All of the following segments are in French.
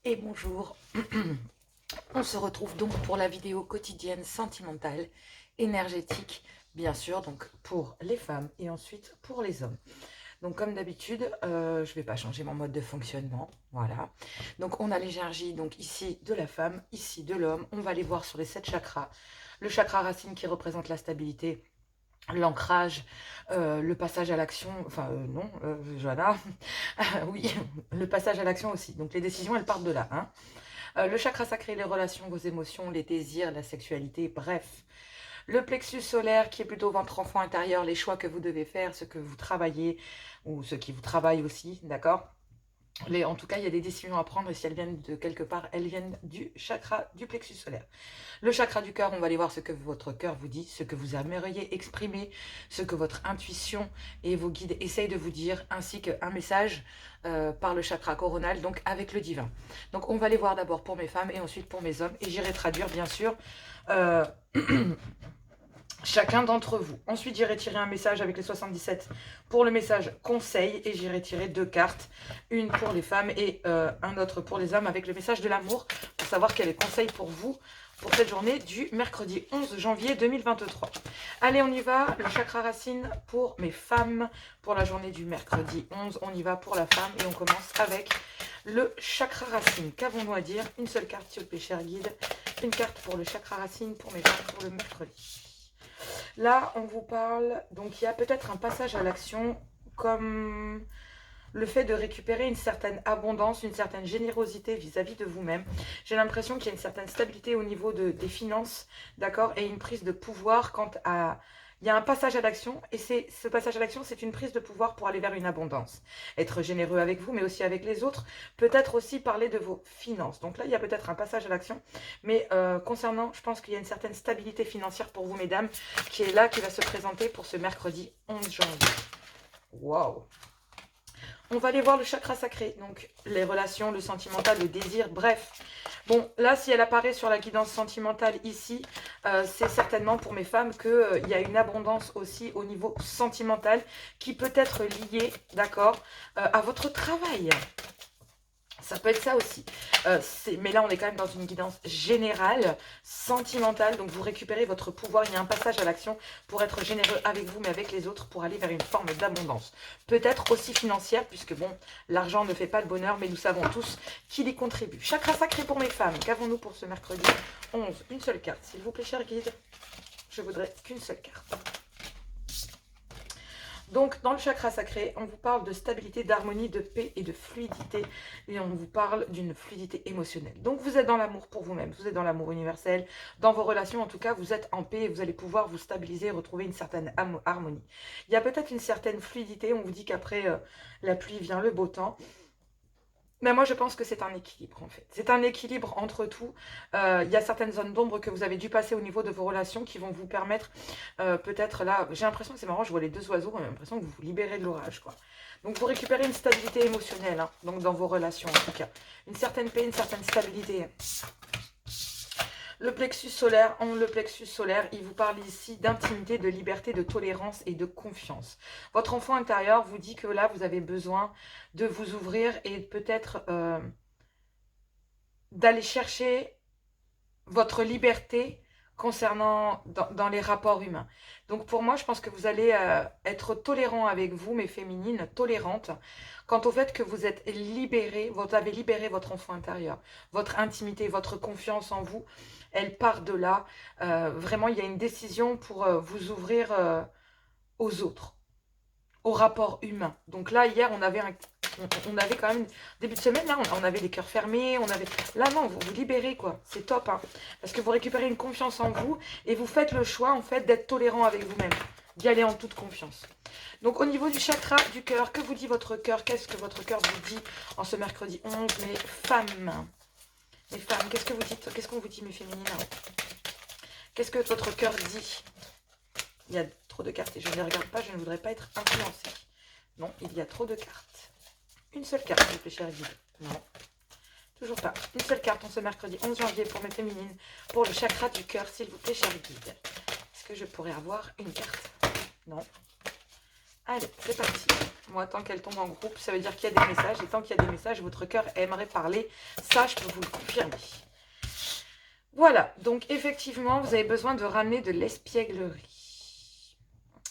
Et bonjour, on se retrouve donc pour la vidéo quotidienne sentimentale, énergétique, bien sûr, donc pour les femmes et ensuite pour les hommes. Donc comme d'habitude, je ne vais pas changer mon mode de fonctionnement, voilà. Donc on a l'énergie donc ici de la femme, ici de l'homme, on va les voir sur les 7 chakras. Le chakra racine qui représente la stabilité, l'ancrage, le passage à l'action, enfin non, Johanna, oui, le passage à l'action aussi. Donc les décisions, elles partent de là, hein. Le chakra sacré, les relations, vos émotions, les désirs, la sexualité, bref. Le plexus solaire qui est plutôt votre enfant intérieur, les choix que vous devez faire, ce que vous travaillez ou ce qui vous travaille aussi, d'accord. En tout cas, il y a des décisions à prendre et si elles viennent de quelque part, elles viennent du chakra du plexus solaire. Le chakra du cœur, on va aller voir ce que votre cœur vous dit, ce que vous aimeriez exprimer, ce que votre intuition et vos guides essayent de vous dire, ainsi qu'un message par le chakra coronal, donc avec le divin. Donc on va les voir d'abord pour mes femmes et ensuite pour mes hommes. Et j'irai traduire, bien sûr, chacun d'entre vous. Ensuite, j'irai tirer un message avec les 77 pour le message conseil et j'irai tirer 2 cartes, une pour les femmes et un autre pour les hommes avec le message de l'amour pour savoir quel est le conseil pour vous pour cette journée du mercredi 11 janvier 2023. Allez, on y va. Le chakra racine pour mes femmes pour la journée du mercredi 11. On y va pour la femme et on commence avec le chakra racine. Qu'avons-nous à dire? Une seule carte, s'il vous plaît, cher guide. Une carte pour le chakra racine pour mes femmes pour le mercredi. Là, on vous parle, donc il y a peut-être un passage à l'action comme le fait de récupérer une certaine abondance, une certaine générosité vis-à-vis de vous-même. J'ai l'impression qu'il y a une certaine stabilité au niveau des finances, d'accord, et une prise de pouvoir quant à... Il y a un passage à l'action, et ce passage à l'action, c'est une prise de pouvoir pour aller vers une abondance. Être généreux avec vous, mais aussi avec les autres. Peut-être aussi parler de vos finances. Donc là, il y a peut-être un passage à l'action. Mais concernant, je pense qu'il y a une certaine stabilité financière pour vous, mesdames, qui est là, qui va se présenter pour ce mercredi 11 janvier. Waouh! On va aller voir le chakra sacré, donc les relations, le sentimental, le désir, bref. Bon, là, si elle apparaît sur la guidance sentimentale ici, c'est certainement pour mes femmes qu'il y a une abondance aussi au niveau sentimental qui peut être liée, d'accord, à votre travail. Ça peut être ça aussi. Mais là, on est quand même dans une guidance générale, sentimentale. Donc, vous récupérez votre pouvoir. Il y a un passage à l'action pour être généreux avec vous, mais avec les autres, pour aller vers une forme d'abondance. Peut-être aussi financière, puisque bon, l'argent ne fait pas le bonheur, mais nous savons tous qu'il y contribue. Chakra sacré pour mes femmes. Qu'avons-nous pour ce mercredi 11? Une seule carte. S'il vous plaît, cher guide, je voudrais qu'une seule carte. Donc, dans le chakra sacré, on vous parle de stabilité, d'harmonie, de paix et de fluidité. Et on vous parle d'une fluidité émotionnelle. Donc, vous êtes dans l'amour pour vous-même, vous êtes dans l'amour universel. Dans vos relations, en tout cas, vous êtes en paix et vous allez pouvoir vous stabiliser et retrouver une certaine harmonie. Il y a peut-être une certaine fluidité. On vous dit qu'après la pluie vient le beau temps. Mais moi, je pense que c'est un équilibre, en fait. C'est un équilibre entre tout. Il y a certaines zones d'ombre que vous avez dû passer au niveau de vos relations qui vont vous permettre, peut-être là, j'ai l'impression que c'est marrant, je vois les 2 oiseaux, j'ai l'impression que vous vous libérez de l'orage, quoi. Donc, vous récupérez une stabilité émotionnelle, hein, donc dans vos relations, en tout cas. Une certaine paix, une certaine stabilité. Le plexus solaire, il vous parle ici d'intimité, de liberté, de tolérance et de confiance. Votre enfant intérieur vous dit que là, vous avez besoin de vous ouvrir et peut-être d'aller chercher votre liberté concernant dans les rapports humains. Donc pour moi, je pense que vous allez être tolérant avec vous, mes féminines, tolérante, quant au fait que vous êtes libérée, vous avez libéré votre enfant intérieur, votre intimité, votre confiance en vous, elle part de là. Vraiment, il y a une décision pour vous ouvrir aux autres, aux rapports humains. Donc là, hier, on avait quand même, début de semaine, là, on avait les cœurs fermés, on avait... Là, non, vous vous libérez, quoi. C'est top, hein. Parce que vous récupérez une confiance en vous et vous faites le choix, en fait, d'être tolérant avec vous-même, d'y aller en toute confiance. Donc, au niveau du chakra du cœur, que vous dit votre cœur? Qu'est-ce que votre cœur vous dit en ce mercredi 11, mes femmes? Mes femmes, qu'est-ce que vous dites? Qu'est-ce qu'on vous dit, mes féminines? Qu'est-ce que votre cœur dit? Il y a trop de cartes et je ne les regarde pas, je ne voudrais pas être influencée. Non, il y a trop de cartes. Une seule carte, s'il vous plaît, cher guide. Non, toujours pas. Une seule carte en ce mercredi 11 janvier pour mes féminines, pour le chakra du cœur, s'il vous plaît, cher guide. Est-ce que je pourrais avoir une carte? Non. Allez, c'est parti. Moi, tant qu'elle tombe en groupe, ça veut dire qu'il y a des messages. Et tant qu'il y a des messages, votre cœur aimerait parler. Ça, je peux vous le confirmer. Voilà, donc effectivement, vous avez besoin de ramener de l'espièglerie.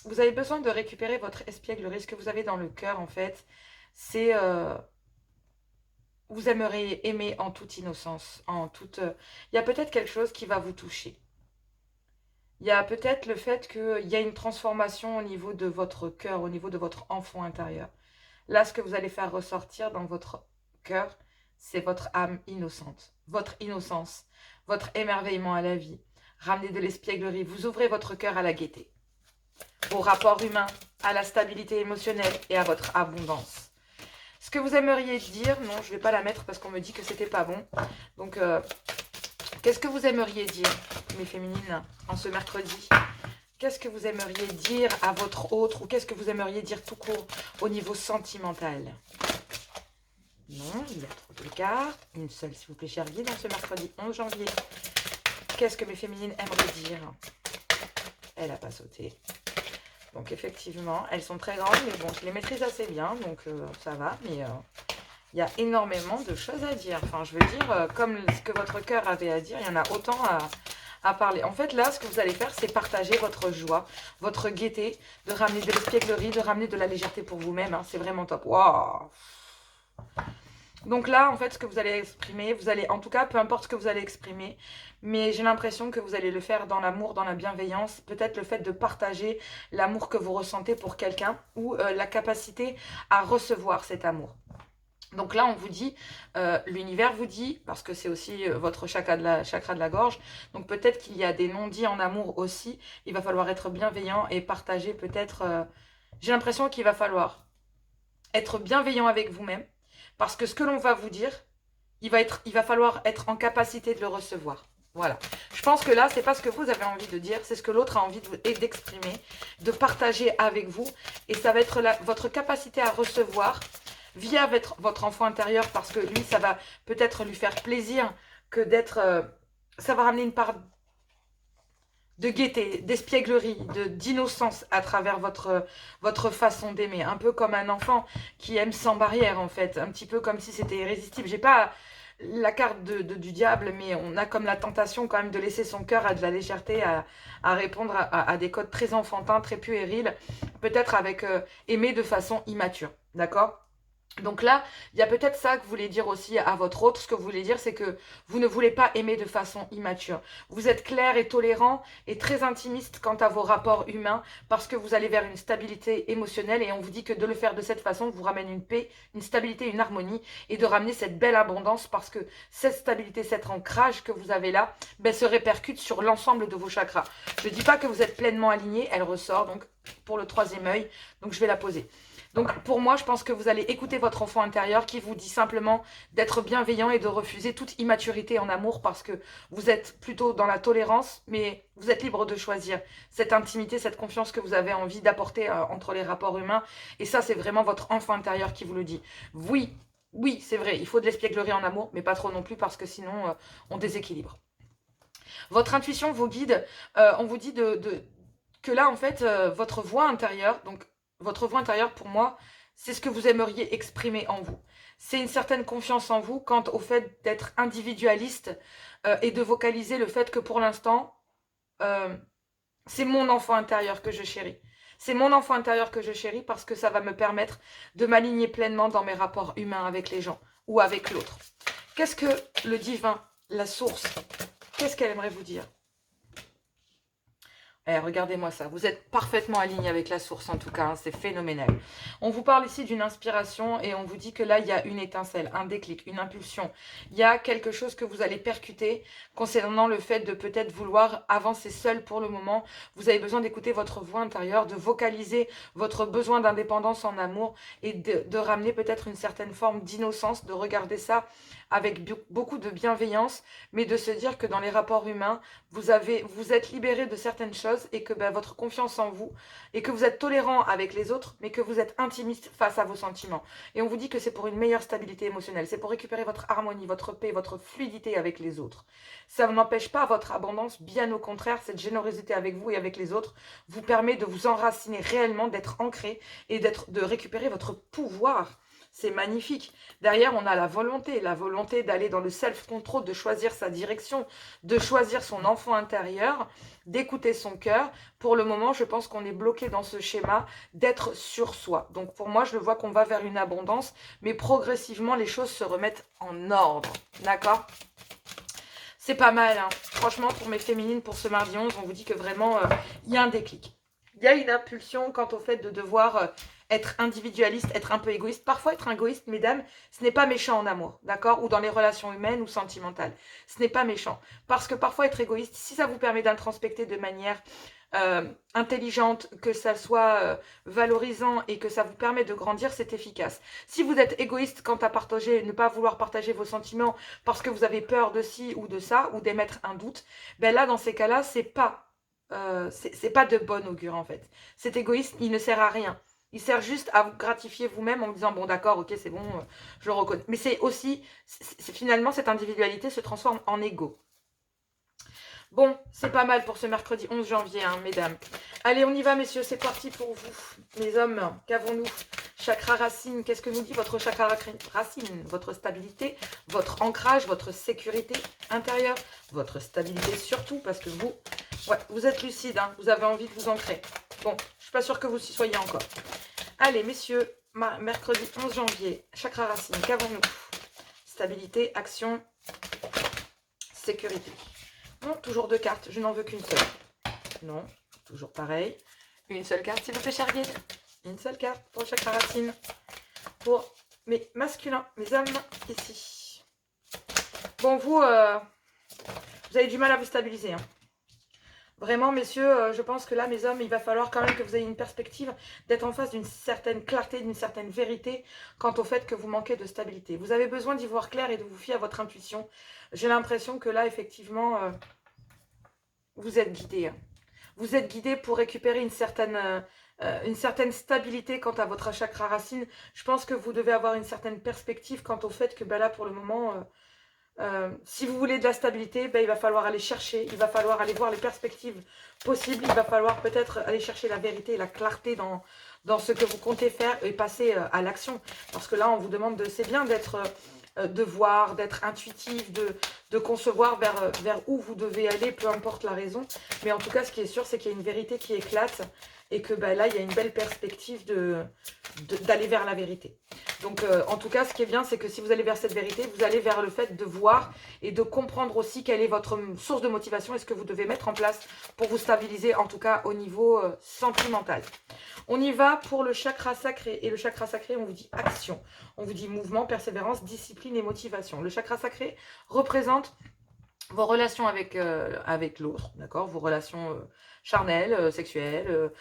Vous avez besoin de récupérer votre espièglerie. Ce que vous avez dans le cœur, en fait, c'est... vous aimeriez aimer en toute innocence, en toute... Il y a peut-être quelque chose qui va vous toucher. Il y a peut-être le fait qu'il y a une transformation au niveau de votre cœur, au niveau de votre enfant intérieur. Là, ce que vous allez faire ressortir dans votre cœur, c'est votre âme innocente, votre innocence, votre émerveillement à la vie. Ramenez de l'espièglerie, vous ouvrez votre cœur à la gaieté, au rapport humain, à la stabilité émotionnelle et à votre abondance. Ce que vous aimeriez dire, non, je ne vais pas la mettre parce qu'on me dit que c'était pas bon. Donc, qu'est-ce que vous aimeriez dire, mes féminines, en ce mercredi? Qu'est-ce que vous aimeriez dire à votre autre ou qu'est-ce que vous aimeriez dire tout court au niveau sentimental? Non, il y a trop de cartes. Une seule, s'il vous plaît, chère guide, en ce mercredi 11 janvier. Qu'est-ce que mes féminines aimeraient dire? Elle n'a pas sauté. Donc, effectivement, elles sont très grandes, mais bon, je les maîtrise assez bien, donc ça va. Mais il y a énormément de choses à dire. Enfin, je veux dire, comme ce que votre cœur avait à dire, il y en a autant à parler. En fait, là, ce que vous allez faire, c'est partager votre joie, votre gaieté, de ramener de l'espièglerie, de ramener de la légèreté pour vous-même. Hein, c'est vraiment top. Waouh! Donc là, en fait, ce que vous allez exprimer, vous allez, en tout cas, peu importe ce que vous allez exprimer, mais j'ai l'impression que vous allez le faire dans l'amour, dans la bienveillance, peut-être le fait de partager l'amour que vous ressentez pour quelqu'un ou la capacité à recevoir cet amour. Donc là, on vous dit, l'univers vous dit, parce que c'est aussi votre chakra de la gorge, donc peut-être qu'il y a des non-dits en amour aussi, il va falloir être bienveillant et partager peut-être, j'ai l'impression qu'il va falloir être bienveillant avec vous-même, parce que ce que l'on va vous dire, il va falloir être en capacité de le recevoir. Voilà. Je pense que là, c'est pas ce que vous avez envie de dire, c'est ce que l'autre a envie d'exprimer, de partager avec vous, et ça va être votre capacité à recevoir via votre enfant intérieur, parce que lui, ça va peut-être lui faire plaisir que d'être... ça va ramener une part de gaieté, d'espièglerie, d'innocence à travers votre façon d'aimer. Un peu comme un enfant qui aime sans barrière, en fait. Un petit peu comme si c'était irrésistible. J'ai pas la carte du diable, mais on a comme la tentation quand même de laisser son cœur à de la légèreté, à répondre à des codes très enfantins, très puérils, peut-être avec aimer de façon immature. D'accord ? Donc là, il y a peut-être ça que vous voulez dire aussi à votre autre. Ce que vous voulez dire, c'est que vous ne voulez pas aimer de façon immature. Vous êtes clair et tolérant et très intimiste quant à vos rapports humains parce que vous allez vers une stabilité émotionnelle et on vous dit que de le faire de cette façon vous ramène une paix, une stabilité, une harmonie et de ramener cette belle abondance parce que cette stabilité, cet ancrage que vous avez là, ben, se répercute sur l'ensemble de vos chakras. Je ne dis pas que vous êtes pleinement aligné, elle ressort donc pour le troisième œil, donc je vais la poser. Donc pour moi, je pense que vous allez écouter votre enfant intérieur qui vous dit simplement d'être bienveillant et de refuser toute immaturité en amour parce que vous êtes plutôt dans la tolérance, mais vous êtes libre de choisir cette intimité, cette confiance que vous avez envie d'apporter entre les rapports humains. Et ça, c'est vraiment votre enfant intérieur qui vous le dit. Oui, oui, c'est vrai, il faut de l'espièglerie en amour, mais pas trop non plus parce que sinon, on déséquilibre. Votre intuition vous guide, on vous dit que là, en fait, votre voix intérieure, donc votre voix intérieure, pour moi, c'est ce que vous aimeriez exprimer en vous. C'est une certaine confiance en vous quant au fait d'être individualiste et de vocaliser le fait que pour l'instant, c'est mon enfant intérieur que je chéris. C'est mon enfant intérieur que je chéris parce que ça va me permettre de m'aligner pleinement dans mes rapports humains avec les gens ou avec l'autre. Qu'est-ce que le divin, la source, qu'est-ce qu'elle aimerait vous dire ? Eh, regardez-moi ça, vous êtes parfaitement aligné avec la source en tout cas, hein, c'est phénoménal. On vous parle ici d'une inspiration et on vous dit que là, il y a une étincelle, un déclic, une impulsion. Il y a quelque chose que vous allez percuter concernant le fait de peut-être vouloir avancer seul pour le moment. Vous avez besoin d'écouter votre voix intérieure, de vocaliser votre besoin d'indépendance en amour et de ramener peut-être une certaine forme d'innocence, de regarder ça avec beaucoup de bienveillance, mais de se dire que dans les rapports humains, vous êtes libéré de certaines choses choses et que votre confiance en vous, et que vous êtes tolérant avec les autres, mais que vous êtes intimiste face à vos sentiments. Et on vous dit que c'est pour une meilleure stabilité émotionnelle, c'est pour récupérer votre harmonie, votre paix, votre fluidité avec les autres. Ça n'empêche pas votre abondance, bien au contraire, cette générosité avec vous et avec les autres vous permet de vous enraciner réellement, d'être ancré et de récupérer votre pouvoir. C'est magnifique. Derrière, on a la volonté d'aller dans le self-control, de choisir sa direction, de choisir son enfant intérieur, d'écouter son cœur. Pour le moment, je pense qu'on est bloqué dans ce schéma d'être sur soi. Donc pour moi, je le vois qu'on va vers une abondance, mais progressivement, les choses se remettent en ordre. D'accord ? C'est pas mal, hein. Franchement, pour mes féminines, pour ce mardi 11, on vous dit que vraiment, il y a un déclic. Il y a une impulsion quant au fait de devoir être individualiste, être un peu égoïste. Parfois, être égoïste, mesdames, ce n'est pas méchant en amour, d'accord? Ou dans les relations humaines ou sentimentales. Ce n'est pas méchant. Parce que parfois, être égoïste, si ça vous permet d'introspecter de manière intelligente, que ça soit valorisant et que ça vous permet de grandir, c'est efficace. Si vous êtes égoïste quant à partager, ne pas vouloir partager vos sentiments parce que vous avez peur de ci ou de ça, ou d'émettre un doute, ben là, dans ces cas-là, c'est pas de bon augure en fait. Cet égoïsme, il ne sert à rien. Il sert juste à vous gratifier vous-même en vous disant, bon d'accord, ok, c'est bon, je le reconnais. Mais c'est aussi, finalement, cette individualité se transforme en égo. Bon, c'est pas mal pour ce mercredi 11 janvier, hein, mesdames. Allez, on y va, messieurs, c'est parti pour vous. Les hommes, qu'avons-nous? Chakra racine, qu'est-ce que nous dit votre chakra racine? Votre stabilité, votre ancrage, votre sécurité intérieure, votre stabilité surtout, parce que vous, ouais, vous êtes lucide, hein, vous avez envie de vous ancrer. Bon, je suis pas sûre que vous y soyez encore. Allez, messieurs, mercredi 11 janvier, chakra racine, qu'avons-nous? Stabilité, action, sécurité. Non, toujours 2 cartes, je n'en veux qu'une seule. Non, toujours pareil. Une seule carte, s'il vous plaît, cher guide. Une seule carte pour le chakra racine. Pour mes masculins, mes hommes, ici. Bon, vous avez du mal à vous stabiliser. Hein. Vraiment, messieurs, je pense que là, mes hommes, il va falloir quand même que vous ayez une perspective d'être en face d'une certaine clarté, d'une certaine vérité quant au fait que vous manquez de stabilité. Vous avez besoin d'y voir clair et de vous fier à votre intuition. J'ai l'impression que là, effectivement, vous êtes guidés. Hein. Vous êtes guidés pour récupérer une certaine stabilité quant à votre chakra racine. Je pense que vous devez avoir une certaine perspective quant au fait que là, pour le moment... si vous voulez de la stabilité, il va falloir aller chercher, il va falloir aller voir les perspectives possibles, il va falloir peut-être aller chercher la vérité et la clarté dans ce que vous comptez faire et passer à l'action. Parce que là, on vous demande de, c'est bien d'être, de voir, d'être intuitif, de concevoir vers où vous devez aller, peu importe la raison. Mais en tout cas, ce qui est sûr, c'est qu'il y a une vérité qui éclate et que là, il y a une belle perspective d'aller vers la vérité. Donc, en tout cas, ce qui est bien, c'est que si vous allez vers cette vérité, vous allez vers le fait de voir et de comprendre aussi quelle est votre source de motivation et ce que vous devez mettre en place pour vous stabiliser, en tout cas au niveau sentimental. On y va pour le chakra sacré. Et le chakra sacré, on vous dit action. On vous dit mouvement, persévérance, discipline et motivation. Le chakra sacré représente vos relations avec l'autre, d'accord? Vos relations charnelles, sexuelles,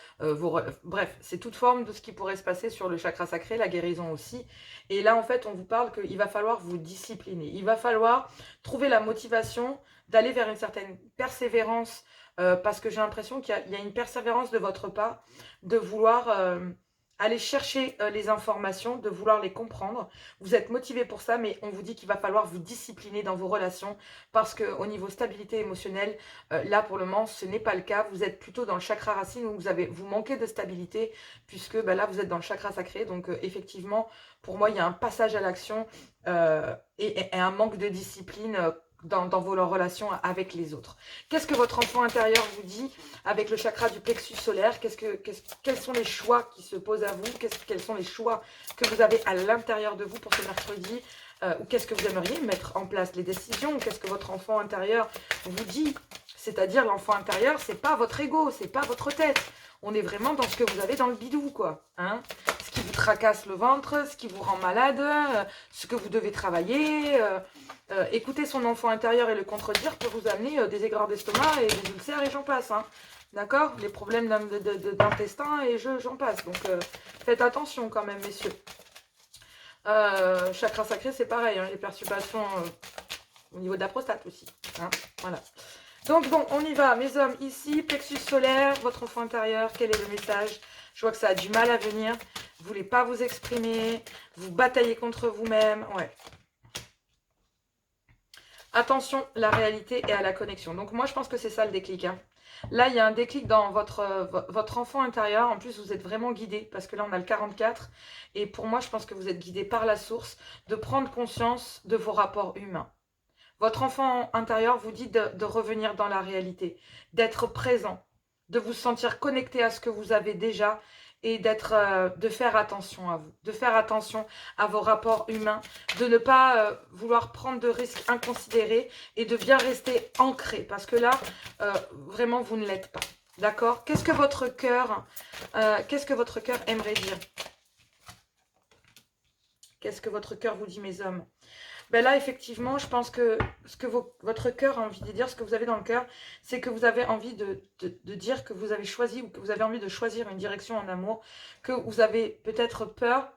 bref, c'est toute forme de ce qui pourrait se passer sur le chakra sacré, la guérison aussi. Et là, en fait, on vous parle qu'il va falloir vous discipliner. Il va falloir trouver la motivation d'aller vers une certaine persévérance, parce que j'ai l'impression qu'il y a une persévérance de votre part, de vouloir... aller chercher les informations, de vouloir les comprendre. Vous êtes motivé pour ça, mais on vous dit qu'il va falloir vous discipliner dans vos relations parce qu'au niveau stabilité émotionnelle, là pour le moment, ce n'est pas le cas. Vous êtes plutôt dans le chakra racine où vous manquez de stabilité puisque là, vous êtes dans le chakra sacré. Donc effectivement, pour moi, il y a un passage à l'action et un manque de discipline dans vos relations avec les autres. Qu'est-ce que votre enfant intérieur vous dit avec le chakra du plexus solaire? Quels sont les choix qui se posent à vous? Quels sont les choix que vous avez à l'intérieur de vous pour ce mercredi? Ou qu'est-ce que vous aimeriez mettre en place? Les décisions? Qu'est-ce que votre enfant intérieur vous dit? C'est-à-dire l'enfant intérieur, c'est pas votre ego, c'est pas votre tête. On est vraiment dans ce que vous avez dans le bidou, quoi. Hein, ce qui vous tracasse le ventre, ce qui vous rend malade, ce que vous devez travailler. Écouter son enfant intérieur et le contredire peut vous amener des aigreurs d'estomac et des ulcères et j'en passe. Hein. D'accord? Les problèmes d'intestin et j'en passe. Donc, faites attention quand même, messieurs. Chakra sacré, c'est pareil. Hein, les perturbations au niveau de la prostate aussi. Hein, voilà. Donc bon, on y va, mes hommes, ici, plexus solaire, votre enfant intérieur, quel est le message? Je vois que ça a du mal à venir, vous voulez pas vous exprimer, vous bataillez contre vous-même, ouais. Attention, la réalité et à la connexion. Donc moi, je pense que c'est ça le déclic, hein. Là, il y a un déclic dans votre enfant intérieur. En plus, vous êtes vraiment guidé, parce que là, on a le 44. Et pour moi, je pense que vous êtes guidé par la source, de prendre conscience de vos rapports humains. Votre enfant intérieur vous dit de revenir dans la réalité, d'être présent, de vous sentir connecté à ce que vous avez déjà et de faire attention à vous, de faire attention à vos rapports humains, de ne pas vouloir prendre de risques inconsidérés et de bien rester ancré, parce que là, vraiment, vous ne l'êtes pas. D'accord? Qu'est-ce que votre cœur aimerait dire? Qu'est-ce que votre cœur vous dit, mes hommes? Ben là, effectivement, je pense que ce que votre cœur a envie de dire, ce que vous avez dans le cœur, c'est que vous avez envie de dire que vous avez choisi ou que vous avez envie de choisir une direction en amour, que vous avez peut-être peur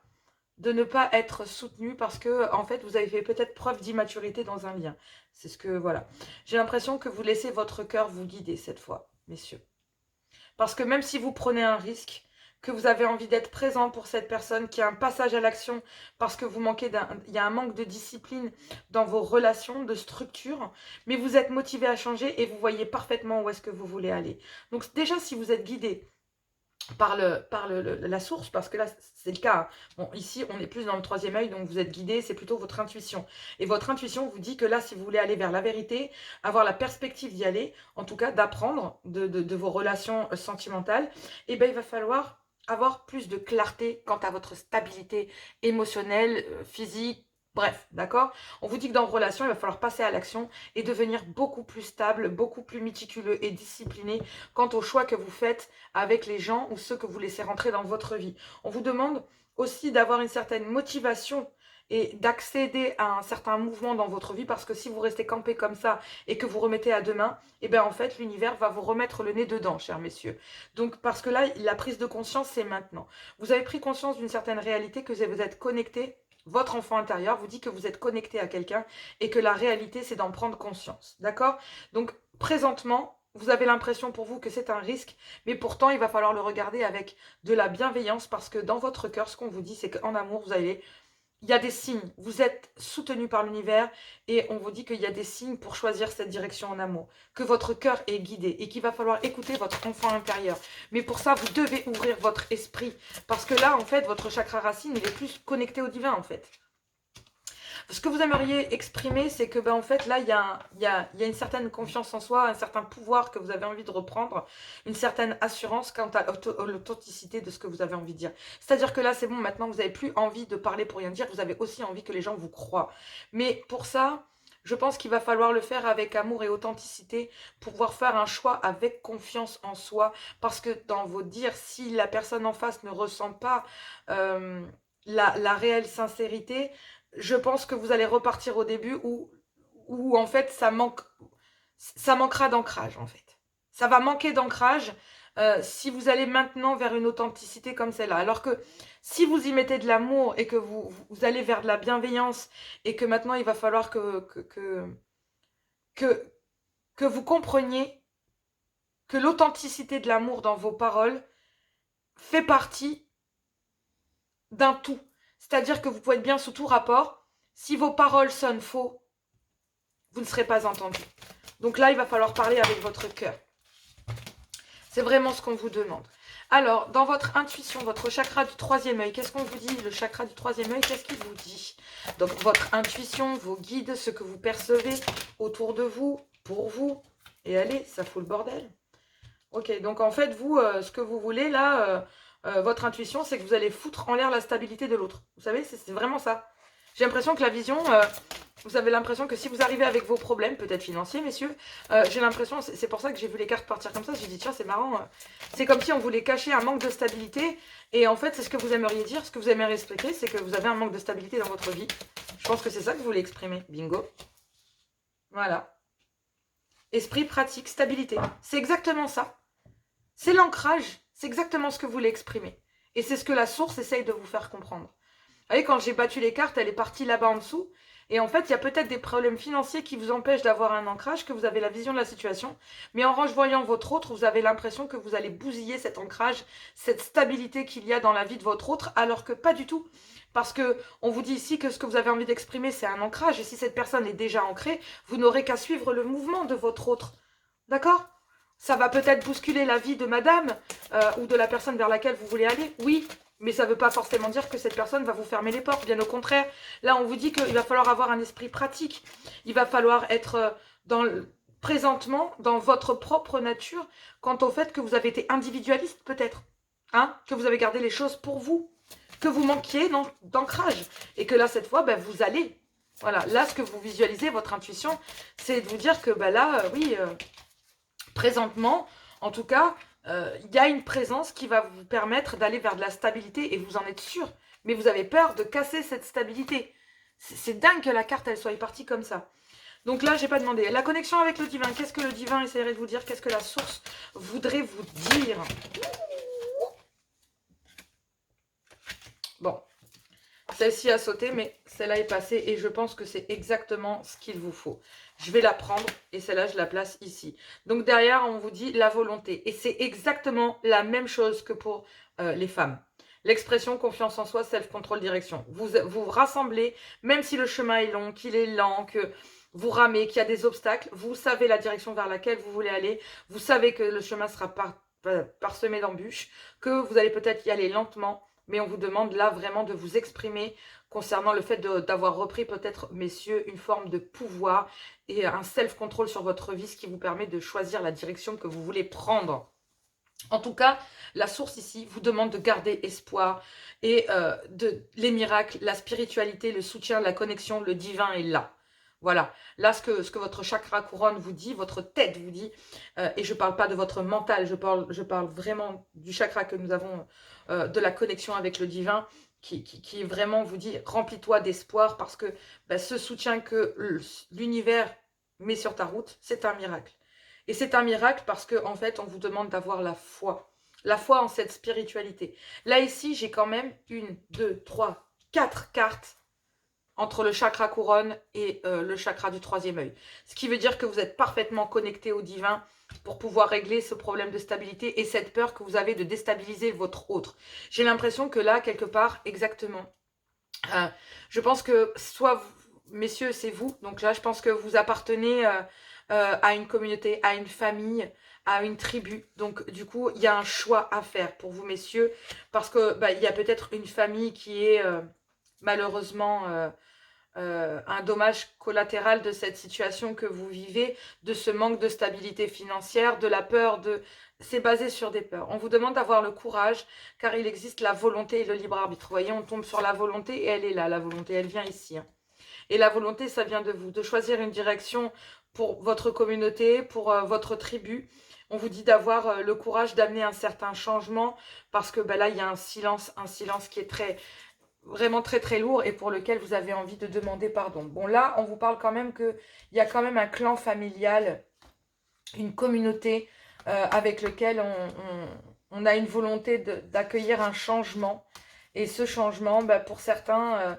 de ne pas être soutenu parce que, en fait, vous avez fait peut-être preuve d'immaturité dans un lien. C'est ce que, voilà. J'ai l'impression que vous laissez votre cœur vous guider cette fois, messieurs. Parce que même si vous prenez un risque, que vous avez envie d'être présent pour cette personne, qui a un passage à l'action parce que vous manquez il y a un manque de discipline dans vos relations, de structure, mais vous êtes motivé à changer et vous voyez parfaitement où est-ce que vous voulez aller. Donc déjà, si vous êtes guidé par la source, parce que là, c'est le cas. Bon, ici, on est plus dans le troisième œil, donc vous êtes guidé, c'est plutôt votre intuition. Et votre intuition vous dit que là, si vous voulez aller vers la vérité, avoir la perspective d'y aller, en tout cas d'apprendre de vos relations sentimentales, eh bien, il va falloir avoir plus de clarté quant à votre stabilité émotionnelle, physique, bref, d'accord? On vous dit que dans vos relations, il va falloir passer à l'action et devenir beaucoup plus stable, beaucoup plus méticuleux et discipliné quant aux choix que vous faites avec les gens ou ceux que vous laissez rentrer dans votre vie. On vous demande aussi d'avoir une certaine motivation et d'accéder à un certain mouvement dans votre vie, parce que si vous restez campé comme ça et que vous remettez à demain, eh bien en fait l'univers va vous remettre le nez dedans, chers messieurs. Donc parce que là, la prise de conscience, c'est maintenant. Vous avez pris conscience d'une certaine réalité, que vous êtes connecté, votre enfant intérieur vous dit que vous êtes connecté à quelqu'un et que la réalité, c'est d'en prendre conscience, d'accord? Donc présentement, vous avez l'impression pour vous que c'est un risque, mais pourtant, il va falloir le regarder avec de la bienveillance, parce que dans votre cœur, ce qu'on vous dit, c'est qu'en amour, il y a des signes. Vous êtes soutenu par l'univers et on vous dit qu'il y a des signes pour choisir cette direction en amour. Que votre cœur est guidé et qu'il va falloir écouter votre enfant intérieur. Mais pour ça, vous devez ouvrir votre esprit. Parce que là, en fait, votre chakra racine, il est plus connecté au divin, en fait. Ce que vous aimeriez exprimer, c'est que, en fait, là, il y a une certaine confiance en soi, un certain pouvoir que vous avez envie de reprendre, une certaine assurance quant à l'authenticité de ce que vous avez envie de dire. C'est-à-dire que là, c'est bon, maintenant, vous n'avez plus envie de parler pour rien dire, vous avez aussi envie que les gens vous croient. Mais pour ça, je pense qu'il va falloir le faire avec amour et authenticité, pour pouvoir faire un choix avec confiance en soi, parce que dans vos dires, si la personne en face ne ressent pas la réelle sincérité, je pense que vous allez repartir au début où en fait ça manquera d'ancrage en fait. Ça va manquer d'ancrage si vous allez maintenant vers une authenticité comme celle-là. Alors que si vous y mettez de l'amour et que vous allez vers de la bienveillance et que maintenant il va falloir que vous compreniez que l'authenticité de l'amour dans vos paroles fait partie d'un tout. C'est-à-dire que vous pouvez être bien sous tout rapport. Si vos paroles sonnent faux, vous ne serez pas entendu. Donc là, il va falloir parler avec votre cœur. C'est vraiment ce qu'on vous demande. Alors, dans votre intuition, votre chakra du troisième œil, qu'est-ce qu'on vous dit? Le chakra du troisième œil, qu'est-ce qu'il vous dit? Donc, votre intuition, vos guides, ce que vous percevez autour de vous, pour vous. Et allez, ça fout le bordel. Ok, donc en fait, vous, ce que vous voulez là, votre intuition, c'est que vous allez foutre en l'air la stabilité de l'autre. Vous savez, c'est vraiment ça. J'ai l'impression que la vision, vous avez l'impression que si vous arrivez avec vos problèmes, peut-être financiers, messieurs, j'ai l'impression, c'est pour ça que j'ai vu les cartes partir comme ça, j'ai dit, tiens, c'est marrant, c'est comme si on voulait cacher un manque de stabilité, et en fait, c'est ce que vous aimeriez dire, ce que vous aimeriez expliquer, c'est que vous avez un manque de stabilité dans votre vie. Je pense que c'est ça que vous voulez exprimer, bingo. Voilà. Esprit pratique, stabilité, c'est exactement ça. C'est l'ancrage, c'est exactement ce que vous voulez exprimer. Et c'est ce que la source essaye de vous faire comprendre. Vous voyez, quand j'ai battu les cartes, elle est partie là-bas en dessous. Et en fait, il y a peut-être des problèmes financiers qui vous empêchent d'avoir un ancrage, que vous avez la vision de la situation. Mais en revanche, voyant votre autre, vous avez l'impression que vous allez bousiller cet ancrage, cette stabilité qu'il y a dans la vie de votre autre, alors que pas du tout. Parce que on vous dit ici que ce que vous avez envie d'exprimer, c'est un ancrage. Et si cette personne est déjà ancrée, vous n'aurez qu'à suivre le mouvement de votre autre. D'accord? Ça va peut-être bousculer la vie de madame ou de la personne vers laquelle vous voulez aller. Oui, mais ça ne veut pas forcément dire que cette personne va vous fermer les portes. Bien au contraire, là, on vous dit qu'il va falloir avoir un esprit pratique. Il va falloir être présentement dans votre propre nature quant au fait que vous avez été individualiste peut-être. Hein, que vous avez gardé les choses pour vous. Que vous manquiez d'ancrage. Et que là, cette fois, ben, vous allez. Voilà, là, ce que vous visualisez, votre intuition, c'est de vous dire que ben, là, oui, présentement, en tout cas, il y a une présence qui va vous permettre d'aller vers de la stabilité et vous en êtes sûr. Mais vous avez peur de casser cette stabilité. C'est dingue que la carte, elle soit partie comme ça. Donc là, j'ai pas demandé. La connexion avec le divin, qu'est-ce que le divin essaierait de vous dire? Qu'est-ce que la source voudrait vous dire? Bon, celle-ci a sauté, mais celle-là est passée et je pense que c'est exactement ce qu'il vous faut. Je vais la prendre et celle-là, je la place ici. Donc derrière, on vous dit la volonté. Et c'est exactement la même chose que pour les femmes. L'expression confiance en soi, self-control, direction. Vous vous rassemblez, même si le chemin est long, qu'il est lent, que vous ramez, qu'il y a des obstacles, vous savez la direction vers laquelle vous voulez aller, vous savez que le chemin sera parsemé d'embûches, que vous allez peut-être y aller lentement, mais on vous demande là vraiment de vous exprimer concernant le fait d'avoir repris peut-être, messieurs, une forme de pouvoir et un self-control sur votre vie, ce qui vous permet de choisir la direction que vous voulez prendre. En tout cas, la source ici vous demande de garder espoir et les miracles, la spiritualité, le soutien, la connexion, le divin est là. Voilà, là ce que votre chakra couronne vous dit, votre tête vous dit, et je ne parle pas de votre mental, je parle vraiment du chakra que nous avons, de la connexion avec le divin, qui vraiment vous dit, remplis-toi d'espoir parce que ce soutien que l'univers met sur ta route, c'est un miracle. Et c'est un miracle parce qu'en fait, on vous demande d'avoir la foi en cette spiritualité. Là, ici, j'ai quand même 1, 2, 3, 4 cartes entre le chakra couronne et le chakra du troisième œil. Ce qui veut dire que vous êtes parfaitement connecté au divin pour pouvoir régler ce problème de stabilité et cette peur que vous avez de déstabiliser votre autre. J'ai l'impression que là, quelque part, exactement, je pense que soit, messieurs, c'est vous. Donc là, je pense que vous appartenez à une communauté, à une famille, à une tribu. Donc du coup, il y a un choix à faire pour vous, messieurs, parce que il y a peut-être une famille qui est malheureusement un dommage collatéral de cette situation que vous vivez, de ce manque de stabilité financière, de la peur, c'est basé sur des peurs. On vous demande d'avoir le courage, car il existe la volonté et le libre arbitre. Vous voyez, on tombe sur la volonté et elle est là, la volonté, elle vient ici. Hein. Et la volonté, ça vient de vous, de choisir une direction pour votre communauté, pour votre tribu. On vous dit d'avoir le courage d'amener un certain changement, parce que là, il y a un silence qui est vraiment très très lourd et pour lequel vous avez envie de demander pardon. Bon là, on vous parle quand même qu'il y a quand même un clan familial, une communauté avec lequel on a une volonté d'accueillir un changement. Et ce changement, pour certains,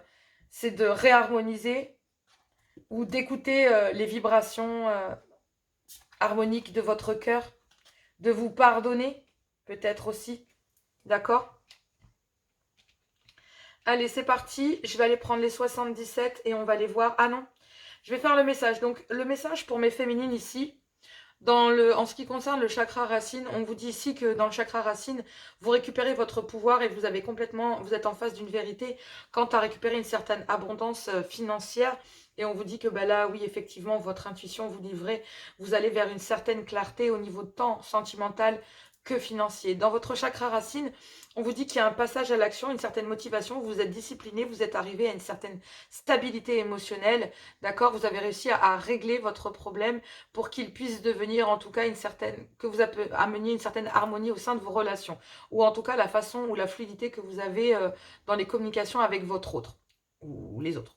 c'est de réharmoniser ou d'écouter les vibrations harmoniques de votre cœur, de vous pardonner peut-être aussi, d'accord ? Allez, c'est parti. Je vais aller prendre les 77 et on va les voir. Ah non, je vais faire le message. Donc, le message pour mes féminines ici, en ce qui concerne le chakra racine, on vous dit ici que dans le chakra racine, vous récupérez votre pouvoir et vous êtes en face d'une vérité quant à récupérer une certaine abondance financière. Et on vous dit que là, oui, effectivement, votre intuition vous dit vrai. Vous allez vers une certaine clarté au niveau de temps sentimental que financier. Dans votre chakra racine, on vous dit qu'il y a un passage à l'action, une certaine motivation, vous êtes discipliné, vous êtes arrivé à une certaine stabilité émotionnelle, d'accord? Vous avez réussi à régler votre problème pour qu'il puisse devenir en tout cas que vous ameniez une certaine harmonie au sein de vos relations, ou en tout cas la façon ou la fluidité que vous avez dans les communications avec votre autre, ou les autres.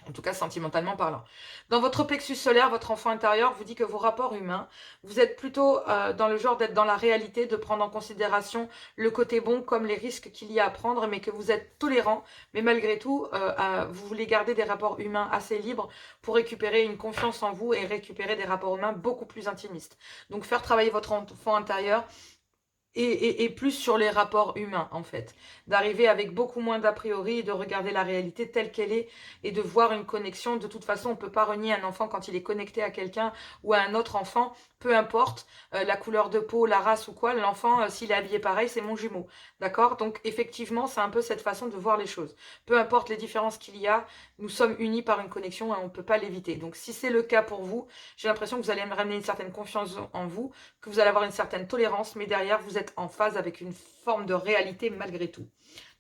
En tout cas, sentimentalement parlant. Dans votre plexus solaire, votre enfant intérieur vous dit que vos rapports humains, vous êtes plutôt dans le genre d'être dans la réalité, de prendre en considération le côté bon comme les risques qu'il y a à prendre, mais que vous êtes tolérant, mais malgré tout, vous voulez garder des rapports humains assez libres pour récupérer une confiance en vous et récupérer des rapports humains beaucoup plus intimistes. Donc faire travailler votre enfant intérieur, et plus sur les rapports humains, en fait. D'arriver avec beaucoup moins d'a priori, de regarder la réalité telle qu'elle est et de voir une connexion. De toute façon, on ne peut pas renier un enfant quand il est connecté à quelqu'un ou à un autre enfant, peu importe la couleur de peau, la race ou quoi. L'enfant, s'il est habillé pareil, c'est mon jumeau. D'accord? Donc, effectivement, c'est un peu cette façon de voir les choses. Peu importe les différences qu'il y a, nous sommes unis par une connexion et on ne peut pas l'éviter. Donc, si c'est le cas pour vous, j'ai l'impression que vous allez me ramener une certaine confiance en vous, que vous allez avoir une certaine tolérance, mais derrière, vous êtes en phase avec une forme de réalité malgré tout.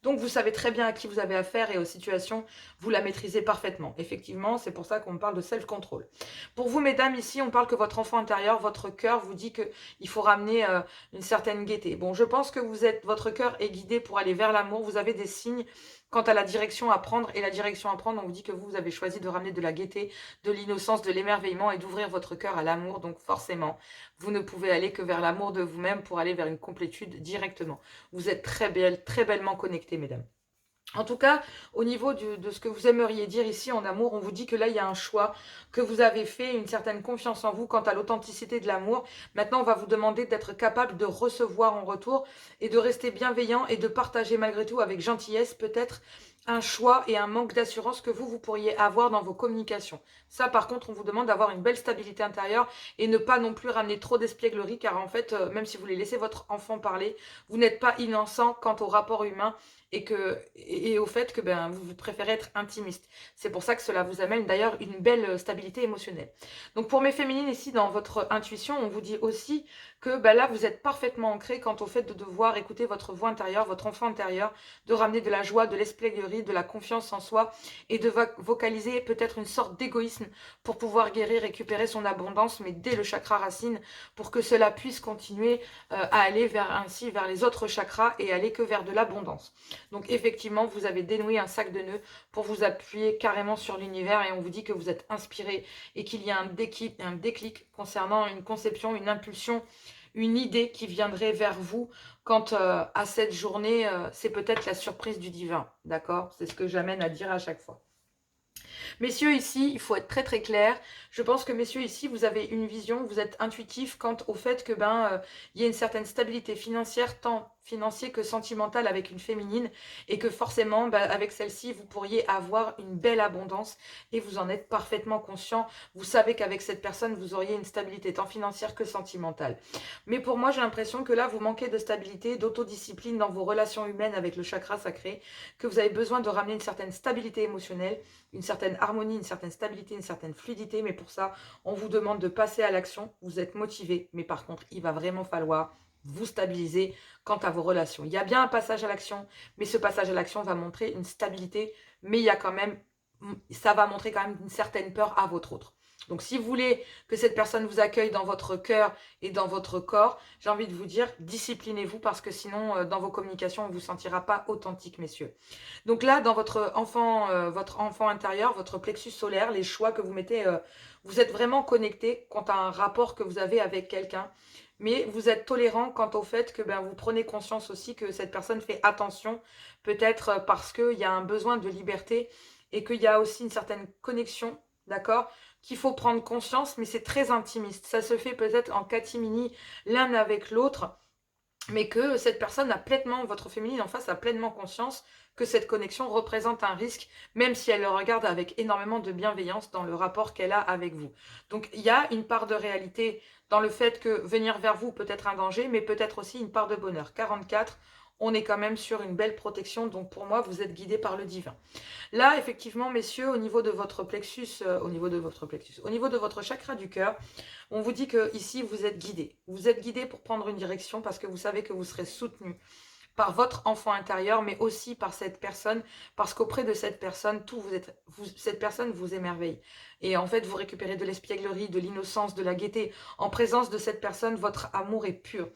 Donc, vous savez très bien à qui vous avez affaire et aux situations, vous la maîtrisez parfaitement. Effectivement, c'est pour ça qu'on parle de self-control. Pour vous, mesdames, ici, on parle que votre enfant intérieur, votre cœur vous dit qu'il faut ramener une certaine gaieté. Bon, je pense que votre cœur est guidé pour aller vers l'amour. Vous avez des signes quant à la direction à prendre. Et la direction à prendre, on vous dit que vous avez choisi de ramener de la gaieté, de l'innocence, de l'émerveillement et d'ouvrir votre cœur à l'amour. Donc, forcément, vous ne pouvez aller que vers l'amour de vous-même pour aller vers une complétude directement. Vous êtes très bellement connectés, mesdames. En tout cas, au niveau de ce que vous aimeriez dire ici en amour, on vous dit que là, il y a un choix que vous avez fait, une certaine confiance en vous quant à l'authenticité de l'amour. Maintenant, on va vous demander d'être capable de recevoir en retour et de rester bienveillant et de partager malgré tout avec gentillesse peut-être un choix et un manque d'assurance que vous pourriez avoir dans vos communications. Ça, par contre, on vous demande d'avoir une belle stabilité intérieure et ne pas non plus ramener trop d'espièglerie, car en fait, même si vous voulez laisser votre enfant parler, vous n'êtes pas innocent quant au rapport humain et au fait que vous préférez être intimiste. C'est pour ça que cela vous amène d'ailleurs une belle stabilité émotionnelle. Donc pour mes féminines ici, dans votre intuition, on vous dit aussi que là, vous êtes parfaitement ancré quant au fait de devoir écouter votre voix intérieure, votre enfant intérieur, de ramener de la joie, de l'espièglerie, de la confiance en soi et de vocaliser peut-être une sorte d'égoïsme pour pouvoir guérir, récupérer son abondance, mais dès le chakra racine, pour que cela puisse continuer à aller vers les autres chakras et aller que vers de l'abondance. Donc effectivement, vous avez dénoué un sac de nœuds pour vous appuyer carrément sur l'univers et on vous dit que vous êtes inspiré et qu'il y a un déclic concernant une conception, une impulsion, une idée qui viendrait vers vous quant à cette journée. C'est peut-être la surprise du divin, d'accord? C'est ce que j'amène à dire à chaque fois. Messieurs, ici, il faut être très clair. Je pense que, messieurs, ici, vous avez une vision, vous êtes intuitif quant au fait que il y a une certaine stabilité financière, tant financier que sentimentale avec une féminine, et que forcément, avec celle-ci, vous pourriez avoir une belle abondance, et vous en êtes parfaitement conscient. Vous savez qu'avec cette personne, vous auriez une stabilité tant financière que sentimentale. Mais pour moi, j'ai l'impression que là, vous manquez de stabilité, d'autodiscipline dans vos relations humaines avec le chakra sacré, que vous avez besoin de ramener une certaine stabilité émotionnelle, une certaine harmonie, une certaine stabilité, une certaine fluidité. Mais pour ça, on vous demande de passer à l'action. Vous êtes motivé, mais par contre, il va vraiment falloir vous stabiliser quant à vos relations. Il y a bien un passage à l'action, mais ce passage à l'action va montrer une stabilité, mais il y a quand même, ça va montrer quand même une certaine peur à votre autre. Donc si vous voulez que cette personne vous accueille dans votre cœur et dans votre corps, j'ai envie de vous dire, disciplinez-vous parce que sinon, dans vos communications, on ne vous sentira pas authentique, messieurs. Donc là, dans votre enfant intérieur, votre plexus solaire, les choix que vous mettez, vous êtes vraiment connecté quant à un rapport que vous avez avec quelqu'un. Mais vous êtes tolérant quant au fait que vous prenez conscience aussi que cette personne fait attention, peut-être parce qu'il y a un besoin de liberté et qu'il y a aussi une certaine connexion, d'accord, qu'il faut prendre conscience, mais c'est très intimiste. Ça se fait peut-être en catimini l'un avec l'autre, mais que cette personne a pleinement, votre féminine en face a pleinement conscience que cette connexion représente un risque, même si elle le regarde avec énormément de bienveillance dans le rapport qu'elle a avec vous. Donc il y a une part de réalité dans le fait que venir vers vous peut être un danger, mais peut-être aussi une part de bonheur. 44, on est quand même sur une belle protection, donc pour moi, vous êtes guidés par le divin. Là, effectivement, messieurs, au niveau de votre plexus, au niveau de votre chakra du cœur, on vous dit que ici vous êtes guidés. Vous êtes guidés pour prendre une direction parce que vous savez que vous serez soutenu par votre enfant intérieur, mais aussi par cette personne, parce qu'auprès de cette personne, cette personne vous émerveille. Et en fait, vous récupérez de l'espièglerie, de l'innocence, de la gaieté. En présence de cette personne, votre amour est pur.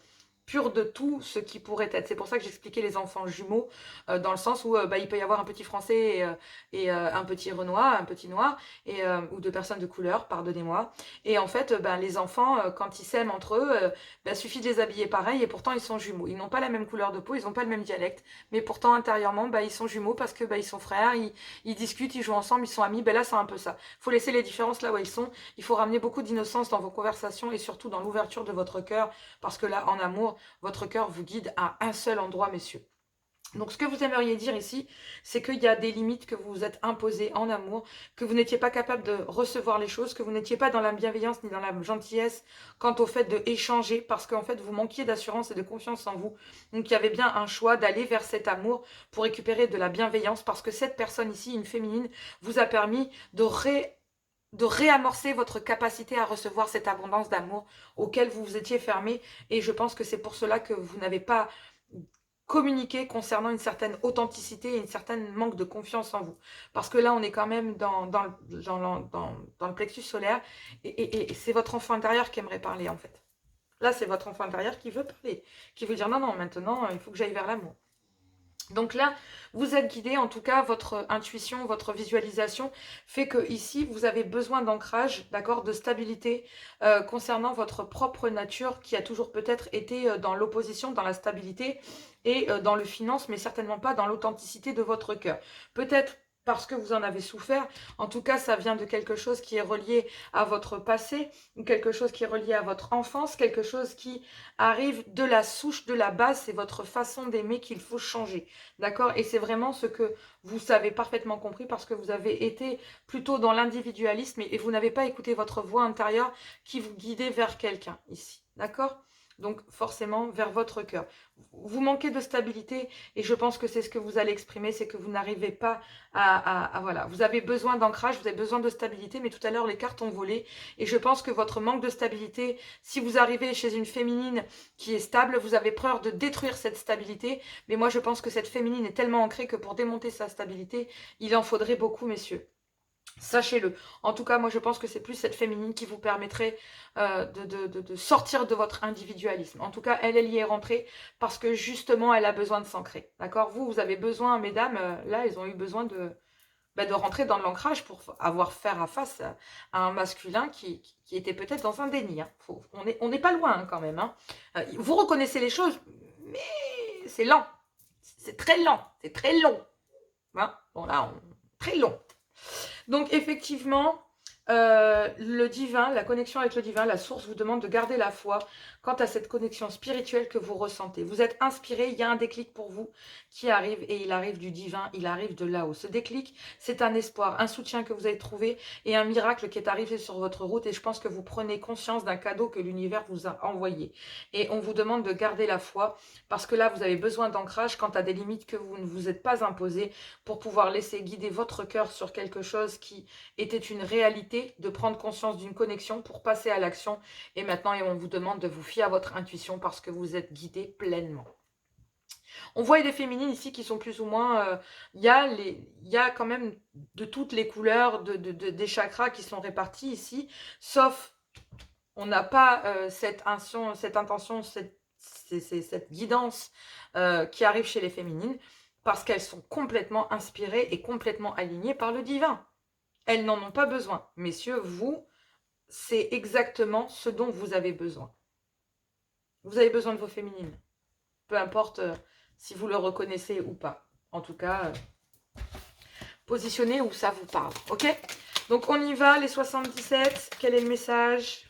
pur de tout ce qui pourrait être. C'est pour ça que j'expliquais les enfants jumeaux, dans le sens où il peut y avoir un petit français et un petit renois, un petit noir, ou deux personnes de couleur, pardonnez-moi. Et en fait, les enfants, quand ils s'aiment entre eux, suffit de les habiller pareil, et pourtant ils sont jumeaux. Ils n'ont pas la même couleur de peau, ils n'ont pas le même dialecte, mais pourtant intérieurement, ils sont jumeaux parce que ils sont frères, ils discutent, ils jouent ensemble, ils sont amis. Là, c'est un peu ça. Il faut laisser les différences là où elles sont. Il faut ramener beaucoup d'innocence dans vos conversations et surtout dans l'ouverture de votre cœur, parce que là, en amour, votre cœur vous guide à un seul endroit, messieurs. Donc, ce que vous aimeriez dire ici, c'est qu'il y a des limites que vous vous êtes imposées en amour, que vous n'étiez pas capable de recevoir les choses, que vous n'étiez pas dans la bienveillance ni dans la gentillesse quant au fait d'échanger, parce qu'en fait, vous manquiez d'assurance et de confiance en vous. Donc, il y avait bien un choix d'aller vers cet amour pour récupérer de la bienveillance, parce que cette personne ici, une féminine, vous a permis de réamorcer votre capacité à recevoir cette abondance d'amour auquel vous vous étiez fermé. Et je pense que c'est pour cela que vous n'avez pas communiquer concernant une certaine authenticité et une certaine manque de confiance en vous. Parce que là, on est quand même dans le plexus solaire et c'est votre enfant intérieur qui aimerait parler en fait. Là, c'est votre enfant intérieur qui veut parler, qui veut dire non, non, maintenant, il faut que j'aille vers l'amour. Donc là, vous êtes guidé, en tout cas, votre intuition, votre visualisation fait que ici, vous avez besoin d'ancrage, d'accord, de stabilité concernant votre propre nature qui a toujours peut-être été dans l'opposition, dans la stabilité et dans le finance, mais certainement pas dans l'authenticité de votre cœur. Peut-être parce que vous en avez souffert, en tout cas ça vient de quelque chose qui est relié à votre passé, ou quelque chose qui est relié à votre enfance, quelque chose qui arrive de la souche, de la base, c'est votre façon d'aimer qu'il faut changer, d'accord? Et c'est vraiment ce que vous savez parfaitement compris parce que vous avez été plutôt dans l'individualisme et vous n'avez pas écouté votre voix intérieure qui vous guidait vers quelqu'un ici, d'accord? Donc forcément vers votre cœur. Vous manquez de stabilité et je pense que c'est ce que vous allez exprimer, c'est que vous n'arrivez pas voilà. Vous avez besoin d'ancrage, vous avez besoin de stabilité, mais tout à l'heure les cartes ont volé et je pense que votre manque de stabilité, si vous arrivez chez une féminine qui est stable, vous avez peur de détruire cette stabilité, mais moi je pense que cette féminine est tellement ancrée que pour démonter sa stabilité, il en faudrait beaucoup, messieurs. Sachez-le. En tout cas, moi, je pense que c'est plus cette féminine qui vous permettrait de sortir de votre individualisme. En tout cas, elle y est rentrée parce que, justement, elle a besoin de s'ancrer. D'accord? Vous avez besoin, mesdames, là, elles ont eu besoin de rentrer dans l'ancrage pour avoir faire à face à un masculin qui était peut-être dans un déni. Hein. On n'est pas loin, hein, quand même. Hein. Vous reconnaissez les choses, mais c'est lent. C'est très lent. C'est très long. Hein? Bon, là, très long. Donc effectivement, le divin, la connexion avec le divin, la source vous demande de garder la foi quant à cette connexion spirituelle que vous ressentez. Vous êtes inspiré, il y a un déclic pour vous qui arrive et il arrive du divin, il arrive de là-haut. Ce déclic, c'est un espoir, un soutien que vous avez trouvé et un miracle qui est arrivé sur votre route et je pense que vous prenez conscience d'un cadeau que l'univers vous a envoyé. Et on vous demande de garder la foi parce que là, vous avez besoin d'ancrage quant à des limites que vous ne vous êtes pas imposées pour pouvoir laisser guider votre cœur sur quelque chose qui était une réalité, de prendre conscience d'une connexion pour passer à l'action. Et maintenant, on vous demande de vous fier à votre intuition parce que vous êtes guidé pleinement. On voit des féminines ici qui sont plus ou moins... Il y a quand même de toutes les couleurs des chakras qui sont répartis ici, sauf on n'a pas cette intention, cette guidance qui arrive chez les féminines parce qu'elles sont complètement inspirées et complètement alignées par le divin. Elles n'en ont pas besoin. Messieurs, vous, c'est exactement ce dont vous avez besoin. Vous avez besoin de vos féminines. Peu importe si vous le reconnaissez ou pas. En tout cas, positionnez où ça vous parle. Ok? Donc, on y va, les 77. Quel est le message?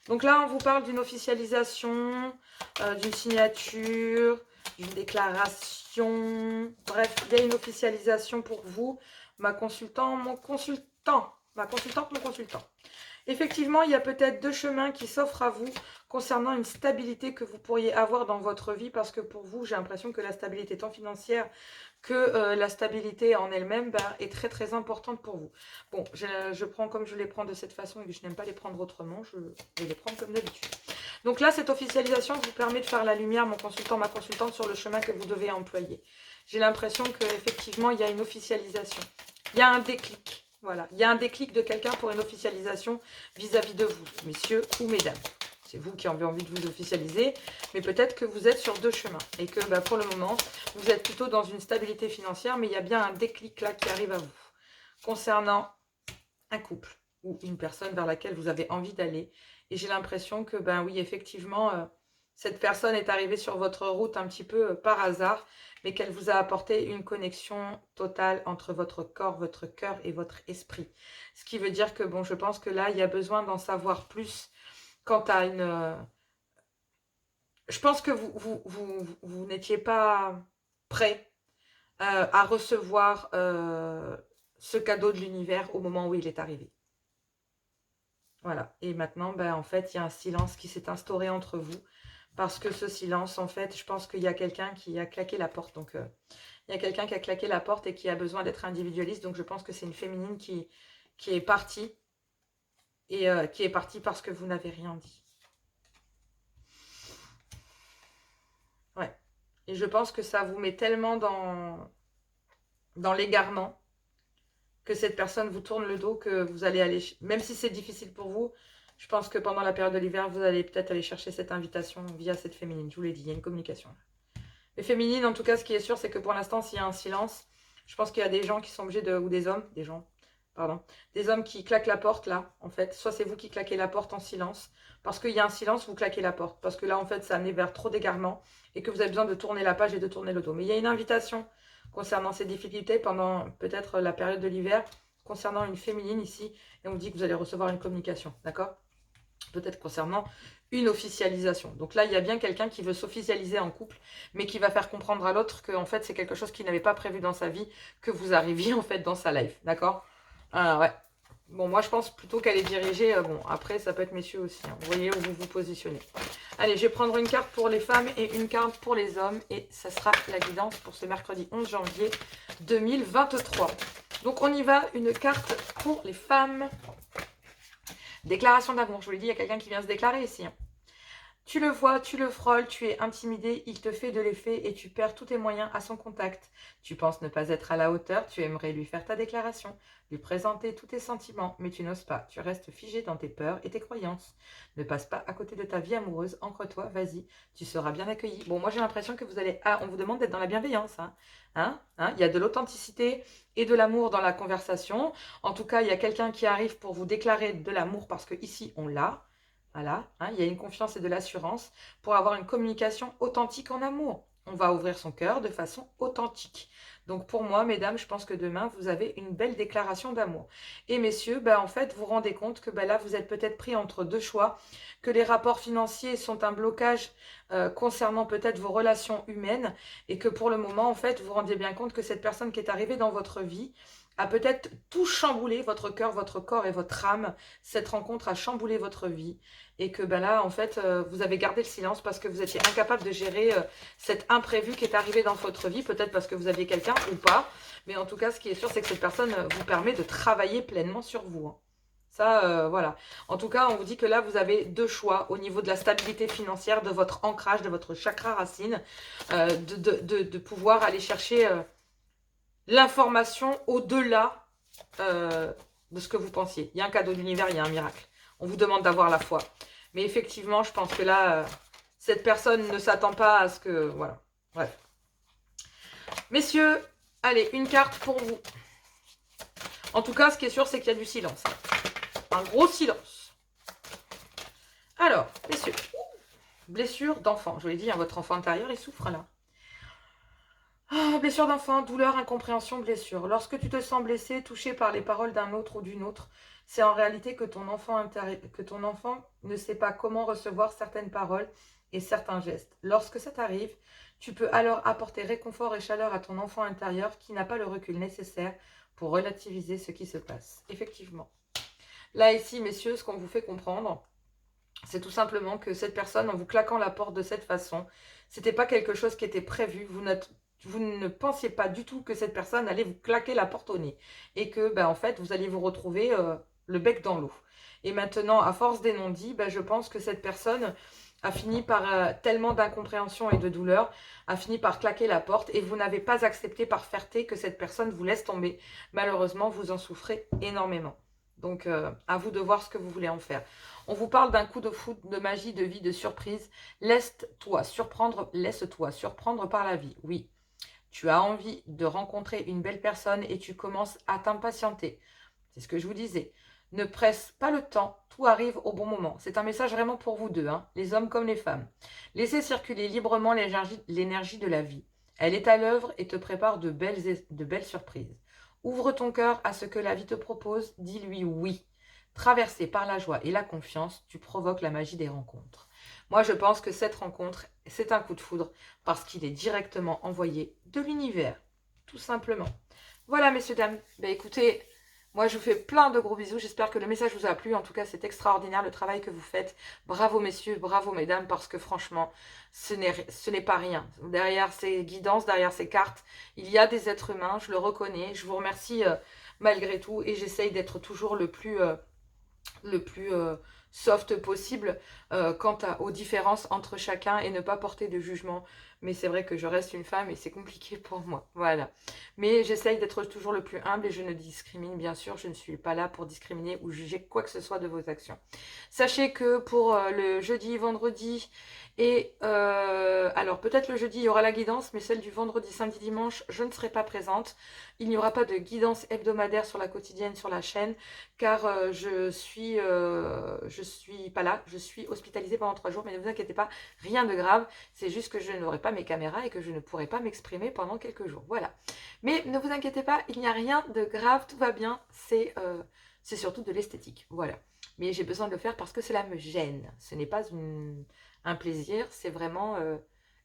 Donc là, on vous parle d'une officialisation, d'une signature, d'une déclaration. Bref, il y a une officialisation pour vous. Ma consultante, mon consultant. Effectivement, il y a peut-être deux chemins qui s'offrent à vous concernant une stabilité que vous pourriez avoir dans votre vie parce que pour vous, j'ai l'impression que la stabilité tant financière que la stabilité en elle-même est très très importante pour vous. Bon, je prends comme je les prends de cette façon et que je n'aime pas les prendre autrement, je vais les prendre comme d'habitude. Donc là, cette officialisation vous permet de faire la lumière, mon consultant, ma consultante, sur le chemin que vous devez employer. J'ai l'impression qu'effectivement, il y a une officialisation. Il y a un déclic. Voilà, il y a un déclic de quelqu'un pour une officialisation vis-à-vis de vous, messieurs ou mesdames. c'est vous qui avez envie de vous officialiser, mais peut-être que vous êtes sur deux chemins et que pour le moment, vous êtes plutôt dans une stabilité financière, mais il y a bien un déclic là qui arrive à vous concernant un couple ou une personne vers laquelle vous avez envie d'aller. Et j'ai l'impression que, oui, effectivement, cette personne est arrivée sur votre route un petit peu par hasard, mais qu'elle vous a apporté une connexion totale entre votre corps, votre cœur et votre esprit. Ce qui veut dire que, bon, je pense que là, il y a besoin d'en savoir plus quant à une... Je pense que vous n'étiez pas prêt à recevoir ce cadeau de l'univers au moment où il est arrivé. Voilà. Et maintenant, en fait, il y a un silence qui s'est instauré entre vous. Parce que ce silence, en fait, je pense qu'il y a quelqu'un qui a claqué la porte. Donc, il y a quelqu'un qui a claqué la porte et qui a besoin d'être individualiste. Donc, je pense que c'est une féminine qui est partie. Et qui est partie parce que vous n'avez rien dit. Ouais. Et je pense que ça vous met tellement dans l'égarement que cette personne vous tourne le dos, que vous allez aller... Même si c'est difficile pour vous, je pense que pendant la période de l'hiver, vous allez peut-être aller chercher cette invitation via cette féminine. Je vous l'ai dit, il y a une communication. Les féminines, en tout cas, ce qui est sûr, c'est que pour l'instant, s'il y a un silence, je pense qu'il y a des gens qui sont obligés de... Ou des hommes, des hommes qui claquent la porte, là, en fait. Soit c'est vous qui claquez la porte en silence. Parce qu'il y a un silence, vous claquez la porte. Parce que là, en fait, ça amené vers trop d'égarement. Et que vous avez besoin de tourner la page et de tourner le dos. Mais il y a une invitation concernant ces difficultés pendant peut-être la période de l'hiver, concernant une féminine ici. Et on vous dit que vous allez recevoir une communication, d'accord? Peut-être concernant une officialisation. Donc là, il y a bien quelqu'un qui veut s'officialiser en couple, mais qui va faire comprendre à l'autre que en fait, c'est quelque chose qu'il n'avait pas prévu dans sa vie, que vous arriviez en fait dans sa life, d'accord? Ouais. Bon, moi, je pense plutôt qu'elle est dirigée... bon, après, ça peut être messieurs aussi. Hein. Vous voyez où vous vous positionnez. Allez, je vais prendre une carte pour les femmes et une carte pour les hommes. Et ça sera la guidance pour ce mercredi 11 janvier 2023. Donc, on y va. Une carte pour les femmes. Déclaration d'amour. Je vous l'ai dit, il y a quelqu'un qui vient se déclarer ici. Hein. Tu le vois, tu le frôles, tu es intimidé, il te fait de l'effet et tu perds tous tes moyens à son contact. Tu penses ne pas être à la hauteur, tu aimerais lui faire ta déclaration, lui présenter tous tes sentiments, mais tu n'oses pas. Tu restes figé dans tes peurs et tes croyances. Ne passe pas à côté de ta vie amoureuse, ancre-toi, vas-y, tu seras bien accueilli. Bon, moi j'ai l'impression que vous allez... Ah, on vous demande d'être dans la bienveillance. Il y a de l'authenticité et de l'amour dans la conversation. En tout cas, il y a quelqu'un qui arrive pour vous déclarer de l'amour parce que ici on l'a. Voilà, il y a une confiance et de l'assurance pour avoir une communication authentique en amour. On va ouvrir son cœur de façon authentique. Donc pour moi, mesdames, je pense que demain, vous avez une belle déclaration d'amour. Et messieurs, en fait, vous vous rendez compte que là, vous êtes peut-être pris entre deux choix, que les rapports financiers sont un blocage concernant peut-être vos relations humaines et que pour le moment, en fait, vous vous rendez bien compte que cette personne qui est arrivée dans votre vie a peut-être tout chamboulé, votre cœur, votre corps et votre âme. Cette rencontre a chamboulé votre vie. Et que là, en fait, vous avez gardé le silence parce que vous étiez incapable de gérer cet imprévu qui est arrivé dans votre vie. Peut-être parce que vous aviez quelqu'un ou pas. Mais en tout cas, ce qui est sûr, c'est que cette personne vous permet de travailler pleinement sur vous. Hein. Ça, voilà. En tout cas, on vous dit que là, vous avez deux choix au niveau de la stabilité financière, de votre ancrage, de votre chakra racine, de pouvoir aller chercher l'information au-delà de ce que vous pensiez. Il y a un cadeau de l'univers, il y a un miracle. On vous demande d'avoir la foi. Mais effectivement, je pense que là, cette personne ne s'attend pas à ce que... Voilà. Bref. Messieurs, allez, une carte pour vous. En tout cas, ce qui est sûr, c'est qu'il y a du silence. Un gros silence. Alors, messieurs. Blessure d'enfant. Je vous l'ai dit, votre enfant intérieur, il souffre là. Blessure d'enfant, douleur, incompréhension, blessure. Lorsque tu te sens blessé, touché par les paroles d'un autre ou d'une autre, c'est en réalité que ton enfant ne sait pas comment recevoir certaines paroles et certains gestes. Lorsque ça t'arrive, tu peux alors apporter réconfort et chaleur à ton enfant intérieur qui n'a pas le recul nécessaire pour relativiser ce qui se passe. Effectivement. Là, ici, messieurs, ce qu'on vous fait comprendre, c'est tout simplement que cette personne, en vous claquant la porte de cette façon, c'était pas quelque chose qui était prévu. Vous ne pensiez pas du tout que cette personne allait vous claquer la porte au nez. Et que, en fait, vous allez vous retrouver le bec dans l'eau. Et maintenant, à force des non-dits, je pense que cette personne a fini par, tellement d'incompréhension et de douleur, a fini par claquer la porte. Et vous n'avez pas accepté par fierté que cette personne vous laisse tomber. Malheureusement, vous en souffrez énormément. Donc, à vous de voir ce que vous voulez en faire. On vous parle d'un coup de foudre, de magie, de vie, de surprise. Laisse-toi surprendre par la vie. Oui, tu as envie de rencontrer une belle personne et tu commences à t'impatienter. C'est ce que je vous disais. Ne presse pas le temps, tout arrive au bon moment. C'est un message vraiment pour vous deux, hein, les hommes comme les femmes. Laissez circuler librement l'énergie de la vie. Elle est à l'œuvre et te prépare de belles surprises. Ouvre ton cœur à ce que la vie te propose, dis-lui oui. Traversé par la joie et la confiance, tu provoques la magie des rencontres. Moi, je pense que cette rencontre, c'est un coup de foudre parce qu'il est directement envoyé de l'univers, tout simplement. Voilà, messieurs, dames. Ben, écoutez, moi, je vous fais plein de gros bisous. J'espère que le message vous a plu. En tout cas, c'est extraordinaire le travail que vous faites. Bravo, messieurs, bravo, mesdames, parce que franchement, ce n'est pas rien. Derrière ces guidances, derrière ces cartes, il y a des êtres humains, je le reconnais. Je vous remercie malgré tout et j'essaye d'être toujours le plus soft possible quant aux différences entre chacun et ne pas porter de jugement. Mais c'est vrai que je reste une femme et c'est compliqué pour moi. Voilà. Mais j'essaye d'être toujours le plus humble et je ne discrimine, bien sûr. Je ne suis pas là pour discriminer ou juger quoi que ce soit de vos actions. Sachez que pour le jeudi, vendredi et alors peut-être le jeudi il y aura la guidance, mais celle du vendredi, samedi, dimanche, je ne serai pas présente. Il n'y aura pas de guidance hebdomadaire sur la quotidienne sur la chaîne car je suis pas là, je suis hospitalisée pendant 3 jours, mais ne vous inquiétez pas, rien de grave, c'est juste que je n'aurai pas mes caméras et que je ne pourrai pas m'exprimer pendant quelques jours, voilà. Mais ne vous inquiétez pas, il n'y a rien de grave, tout va bien, c'est surtout de l'esthétique, voilà. Mais j'ai besoin de le faire parce que cela me gêne, ce n'est pas un plaisir, c'est vraiment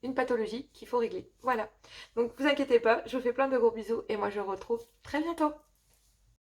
une pathologie qu'il faut régler, voilà. Donc ne vous inquiétez pas, je vous fais plein de gros bisous et moi je vous retrouve très bientôt.